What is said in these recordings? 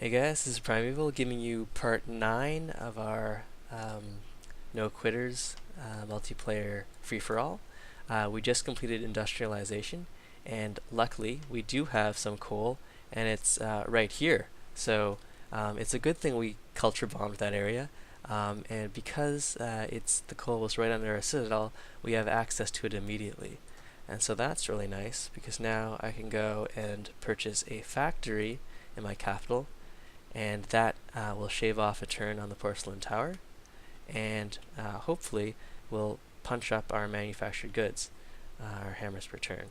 Hey guys, this is PrimEval giving you part 9 of our No Quitters multiplayer free-for-all. We just completed industrialization, and luckily we do have some coal, and it's right here. So it's a good thing we culture bombed that area, and because the coal was right under our citadel, we have access to it immediately. And so that's really nice, because now I can go and purchase a factory in my capital, and that will shave off a turn on the porcelain tower, and hopefully will punch up our manufactured goods, our hammers per turn.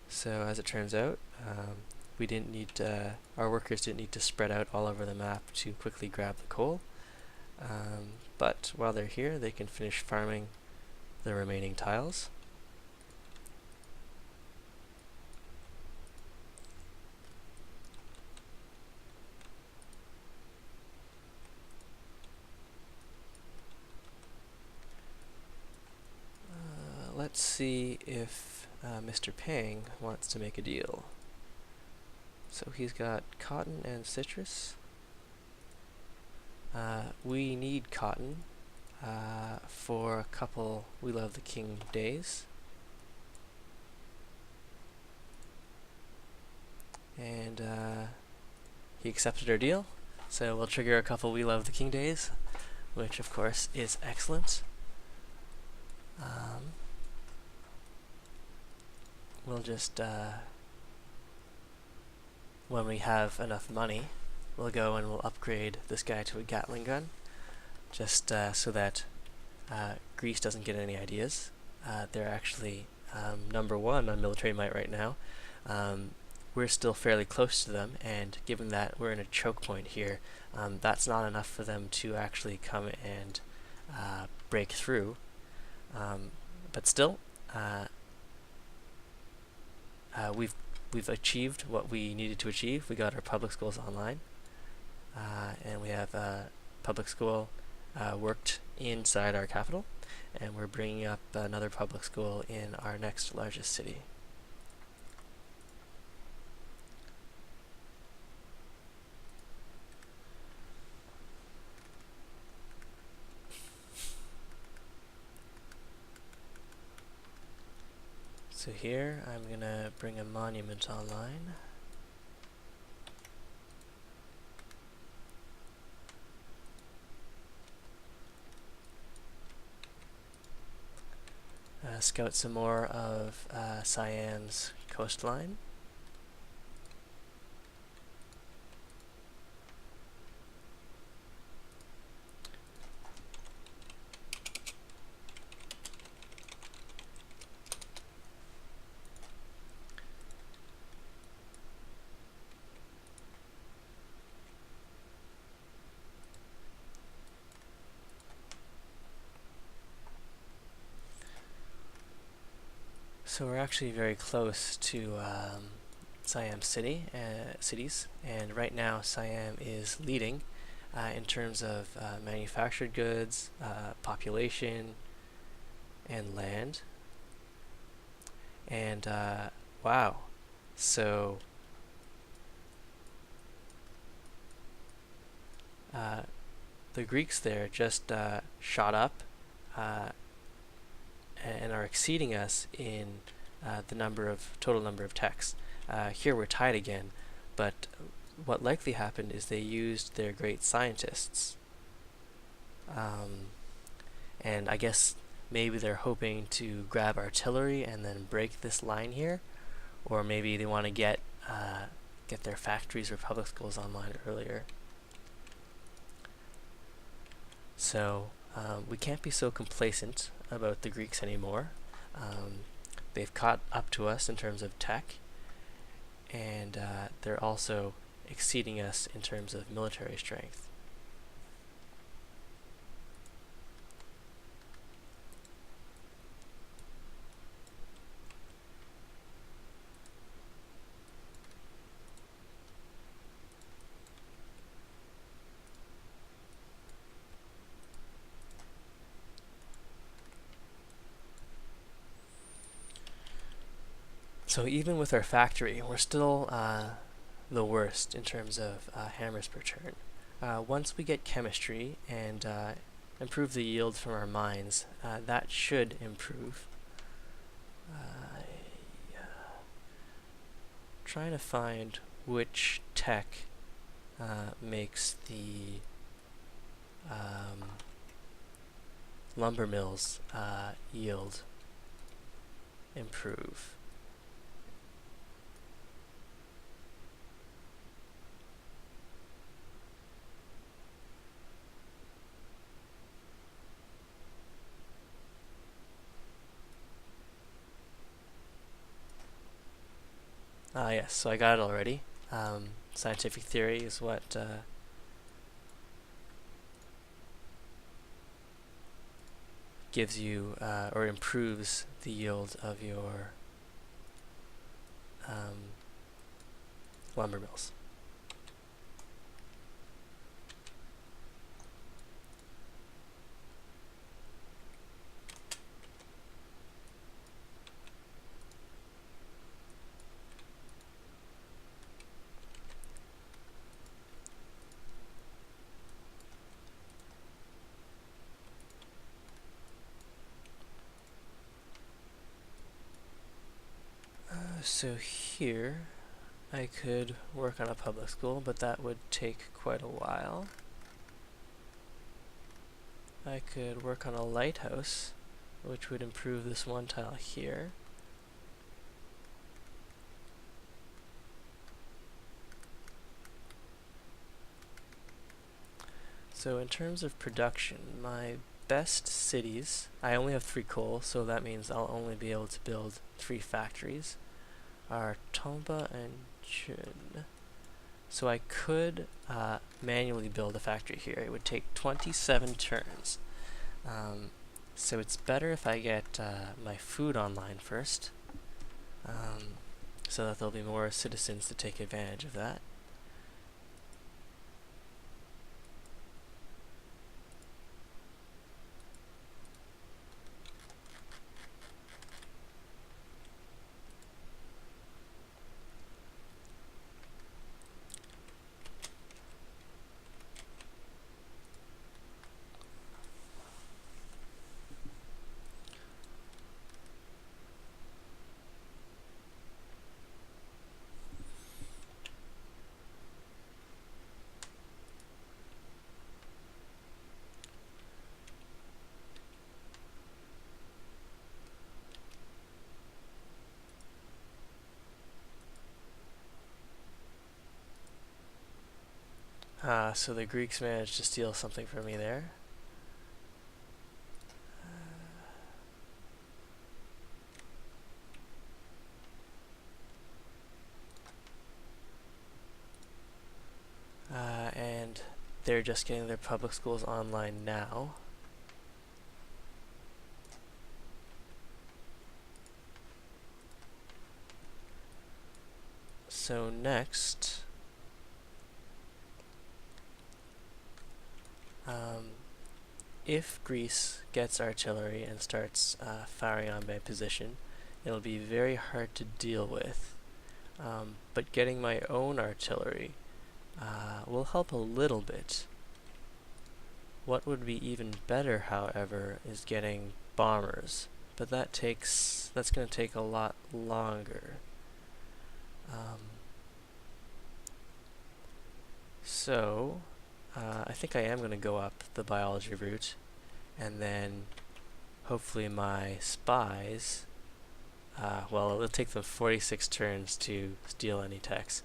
So as it turns out, we didn't need our workers didn't need to spread out all over the map to quickly grab the coal, but while they're here they can finish farming the remaining tiles. Let's see if Mr. Pang wants to make a deal. So he's got cotton and citrus. We need cotton for a couple We Love the King days. And he accepted our deal, so we'll trigger a couple We Love the King days, which of course is excellent. We'll just, when we have enough money, we'll go and we'll upgrade this guy to a Gatling gun, just so that Greece doesn't get any ideas. They're actually #1 on military might right now. We're still fairly close to them, and given that we're in a choke point here, that's not enough for them to actually come and break through. But still, we've achieved what we needed to achieve. We got our public schools online, and we have public school worked inside our capital, and we're bringing up another public school in our next largest city. So here I'm gonna bring a monument online. Scout some more of Siam's coastline. So we're actually very close to Siam cities, and right now Siam is leading in terms of manufactured goods, population, and land. And wow, so the Greeks there just shot up and are exceeding us in the total number of techs. Here we're tied again, but what likely happened is they used their great scientists, and I guess maybe they're hoping to grab artillery and then break this line here, or maybe they want to get their factories or public schools online earlier. So we can't be so complacent about the Greeks anymore. They've caught up to us in terms of tech, and they're also exceeding us in terms of military strength. So even with our factory, we're still the worst in terms of hammers per turn. Once we get chemistry and improve the yield from our mines, that should improve. Trying to find which tech makes the lumber mills yield improve. Yes, so I got it already. Scientific theory is what gives you or improves the yield of your lumber mills. So here I could work on a public school, but that would take quite a while. I could work on a lighthouse, which would improve this one tile here. So in terms of production, my best cities, I only have 3 coal, so that means I'll only be able to build 3 factories, are Tomba and Chun. So I could manually build a factory here. It would take 27 turns. So it's better if I get my food online first, so that there'll be more citizens to take advantage of that. So the Greeks managed to steal something from me there. And they're just getting their public schools online now. So next, if Greece gets artillery and starts firing on my position, it'll be very hard to deal with. But getting my own artillery will help a little bit. What would be even better, however, is getting bombers, but that's going to take a lot longer. So I think I am going to go up the biology route, and then hopefully my spies, well, it'll take them 46 turns to steal any techs.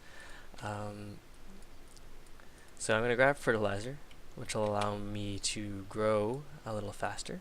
So I'm going to grab fertilizer, which will allow me to grow a little faster.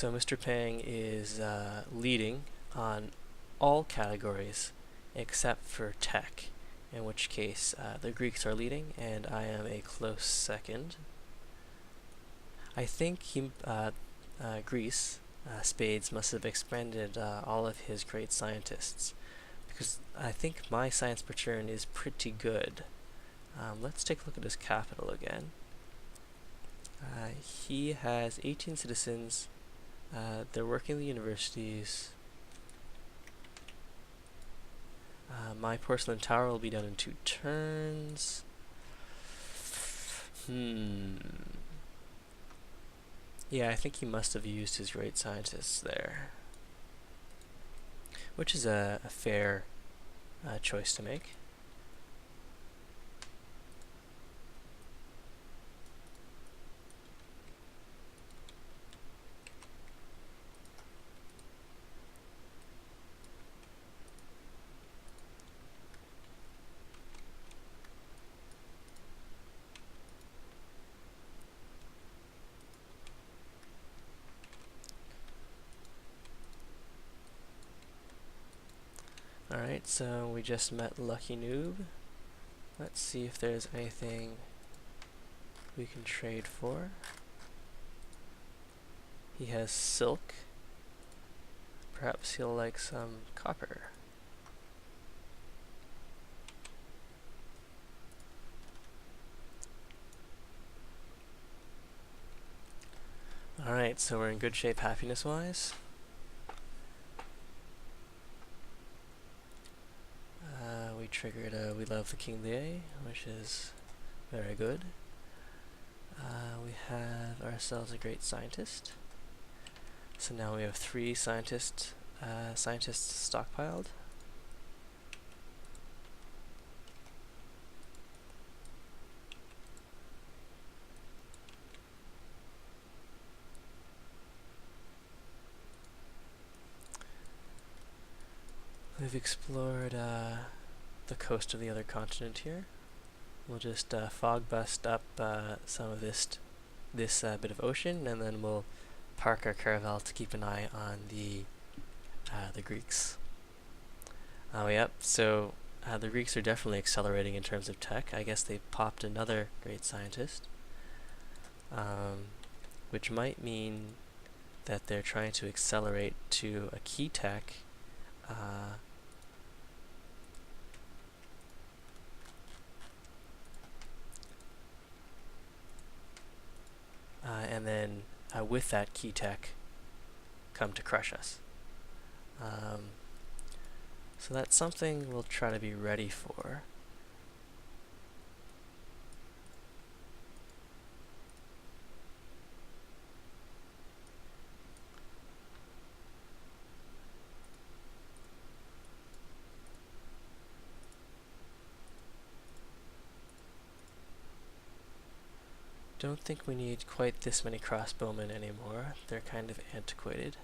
So Mr. Pang is leading on all categories except for tech, in which case the Greeks are leading and I am a close second. I think Greece, Spades, must have expended all of his great scientists, because I think my science per turn is pretty good. Let's take a look at his capital again. He has 18 citizens. They're working in the universities. My porcelain tower will be done in 2 turns. Yeah, I think he must have used his great scientists there, which is a fair choice to make. Alright, so we just met Lucky Noob. Let's see if there's anything we can trade for. He has silk. Perhaps he'll like some copper. Alright, so we're in good shape happiness-wise. We triggered We Love the King Lieh, which is very good. We have ourselves a great scientist. So now we have 3 scientists stockpiled. We've explored the coast of the other continent here. We'll just fog bust up some of this bit of ocean, and then we'll park our caravel to keep an eye on the Greeks. Yep, so the Greeks are definitely accelerating in terms of tech. I guess they popped another great scientist, which might mean that they're trying to accelerate to a key tech. And then with that key tech come to crush us. So that's something we'll try to be ready for. Don't think we need quite this many crossbowmen anymore. They're kind of antiquated.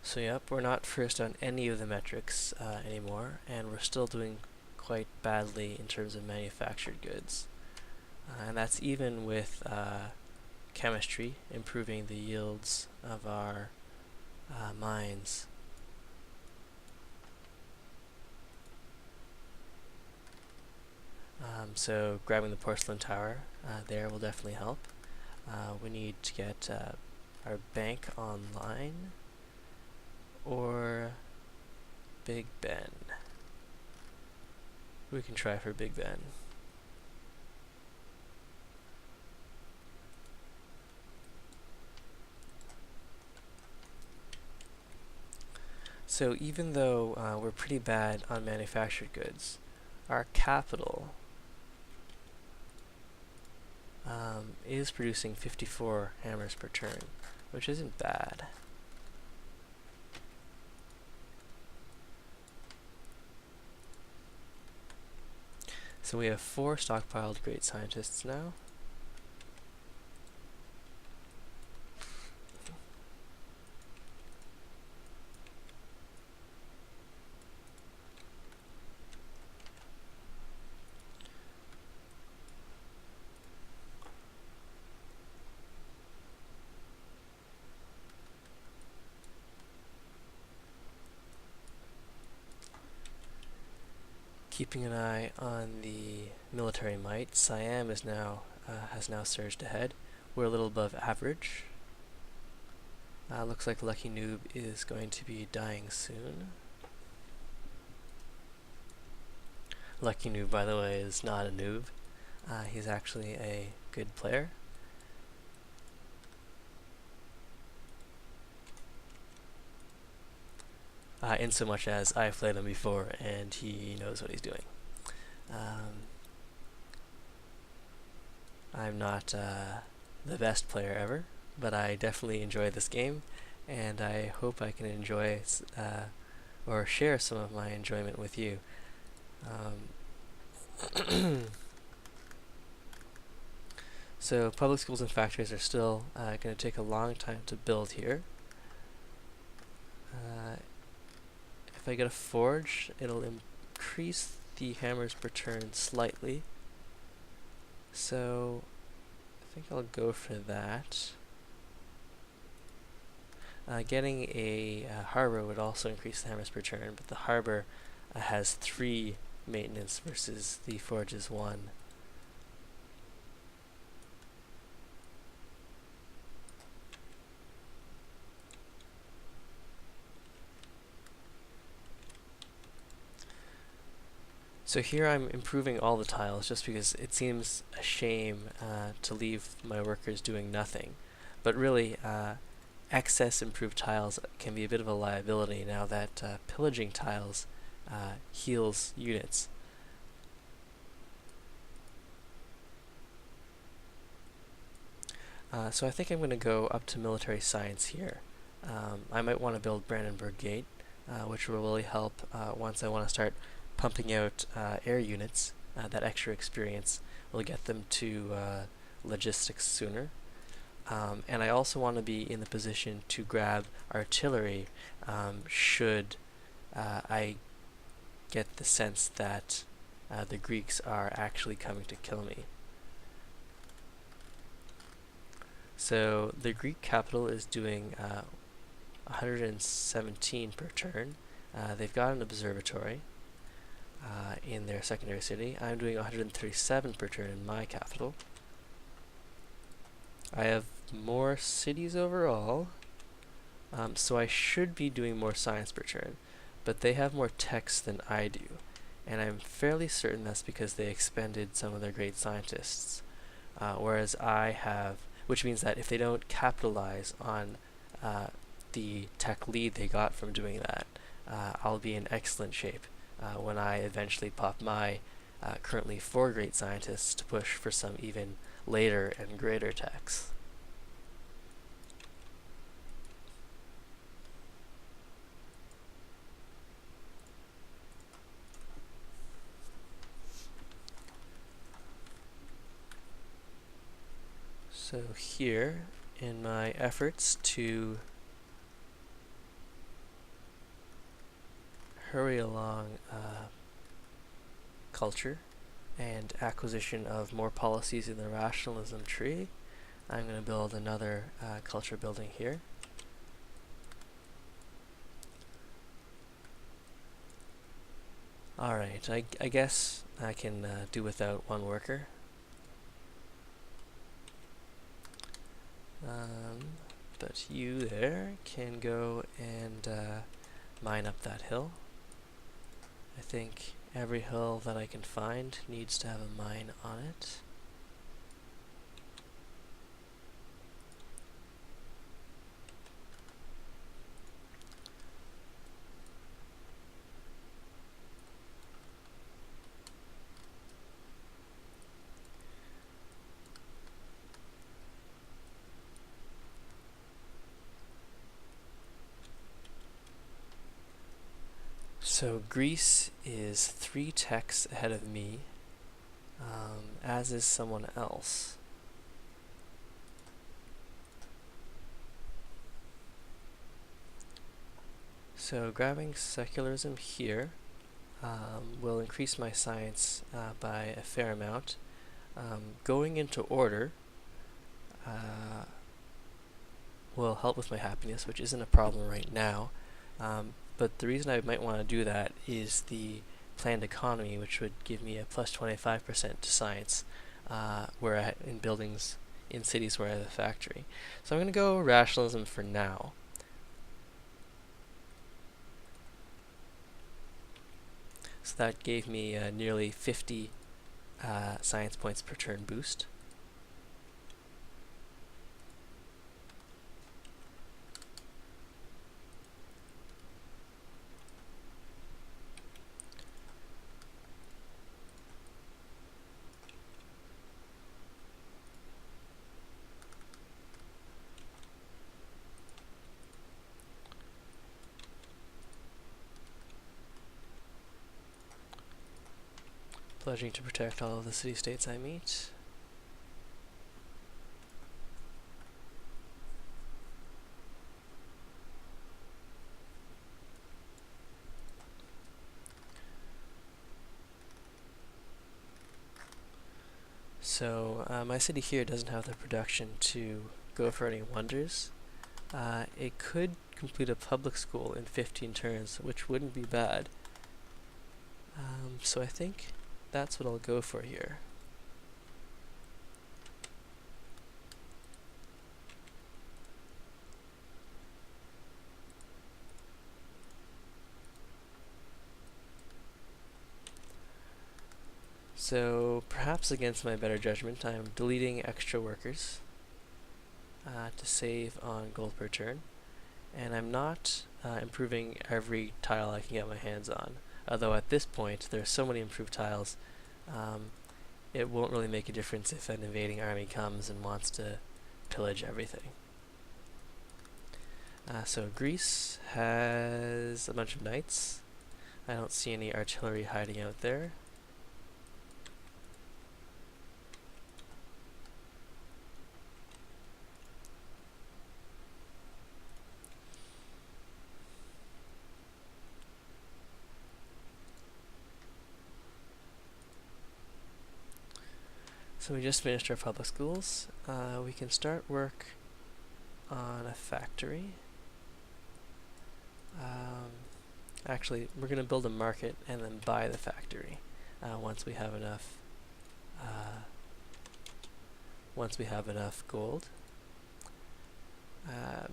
So yep, we're not first on any of the metrics anymore, and we're still doing quite badly in terms of manufactured goods. And that's even with chemistry improving the yields of our mines. So grabbing the porcelain tower there will definitely help. We need to get our bank online, or Big Ben. We can try for Big Ben. So even though we're pretty bad on manufactured goods, our capital is producing 54 hammers per turn, which isn't bad. So we have 4 stockpiled great scientists now. Keeping an eye on the military might, Siam is now has now surged ahead. We're a little above average. Looks like Lucky Noob is going to be dying soon. Lucky Noob, by the way, is not a noob. He's actually a good player. In so much as I've played him before and he knows what he's doing. I'm not the best player ever, but I definitely enjoy this game, and I hope I can enjoy or share some of my enjoyment with you. So public schools and factories are still going to take a long time to build here. If I get a forge, it'll increase the hammers per turn slightly. So I think I'll go for that. Getting a harbor would also increase the hammers per turn, but the harbor has 3 maintenance versus the forge's 1. So here I'm improving all the tiles just because it seems a shame to leave my workers doing nothing. But really, excess improved tiles can be a bit of a liability now that pillaging tiles heals units. So I think I'm going to go up to military science here. I might want to build Brandenburg Gate, which will really help once I want to start pumping out air units. That extra experience will get them to logistics sooner. And I also want to be in the position to grab artillery should I get the sense that the Greeks are actually coming to kill me. So the Greek capital is doing 117 per turn. They've got an observatory in their secondary city. I'm doing 137 per turn in my capital. I have more cities overall, so I should be doing more science per turn, but they have more techs than I do, and I'm fairly certain that's because they expended some of their great scientists, whereas I have, which means that if they don't capitalize on the tech lead they got from doing that, I'll be in excellent shape when I eventually pop my currently 4 great scientists to push for some even later and greater techs. So here, in my efforts to hurry along culture and acquisition of more policies in the rationalism tree, I'm going to build another culture building here. Alright, I guess I can do without 1 worker. But you there can go and mine up that hill. I think every hill that I can find needs to have a mine on it. So Greece is 3 techs ahead of me, as is someone else. So grabbing secularism here will increase my science by a fair amount. Going into order will help with my happiness, which isn't a problem right now. But the reason I might want to do that is the planned economy, which would give me a plus 25% to science in buildings in cities where I have a factory. So I'm going to go rationalism for now. So that gave me nearly 50 science points per turn boost. Pledging to protect all of the city-states I meet. So my city here doesn't have the production to go for any wonders. It could complete a public school in 15 turns, which wouldn't be bad. So I think that's what I'll go for here. So perhaps against my better judgment, I'm deleting extra workers to save on gold per turn, and I'm not improving every tile I can get my hands on. Although at this point there are so many improved tiles, it won't really make a difference if an invading army comes and wants to pillage everything. So Greece has a bunch of knights. I don't see any artillery hiding out there. So we just finished our public schools. We can start work on a factory. Actually, we're going to build a market and then buy the factory once we have enough. Once we have enough gold,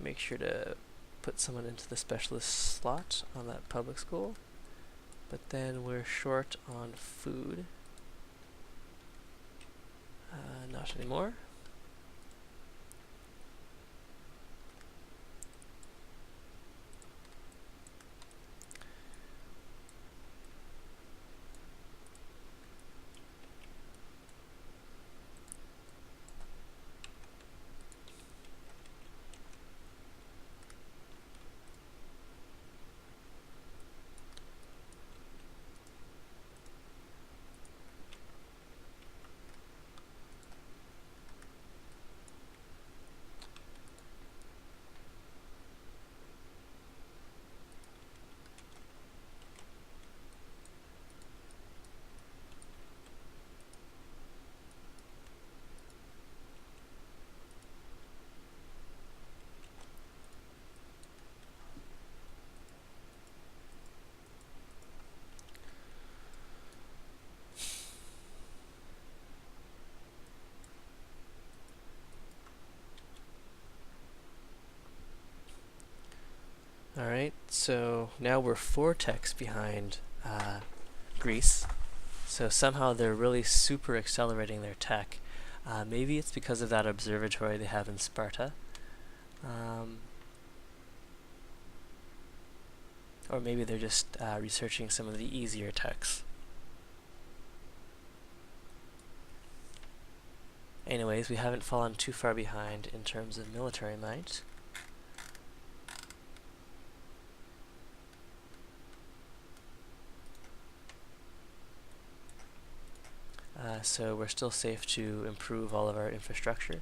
make sure to put someone into the specialist slot on that public school. But then we're short on food. Not anymore. Alright, so now we're 4 techs behind Greece. So somehow they're really super accelerating their tech. Maybe it's because of that observatory they have in Sparta. Or maybe they're just researching some of the easier techs. Anyways, we haven't fallen too far behind in terms of military might. so we're still safe to improve all of our infrastructure.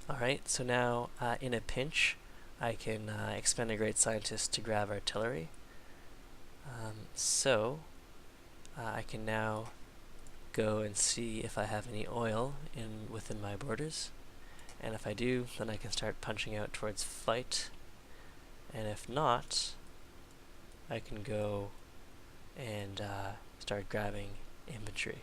Alright, so now in a pinch, I can expend a great scientist to grab artillery. I can now go and see if I have any oil within my borders. And if I do, then I can start punching out towards fight. And if not, I can go and start grabbing infantry.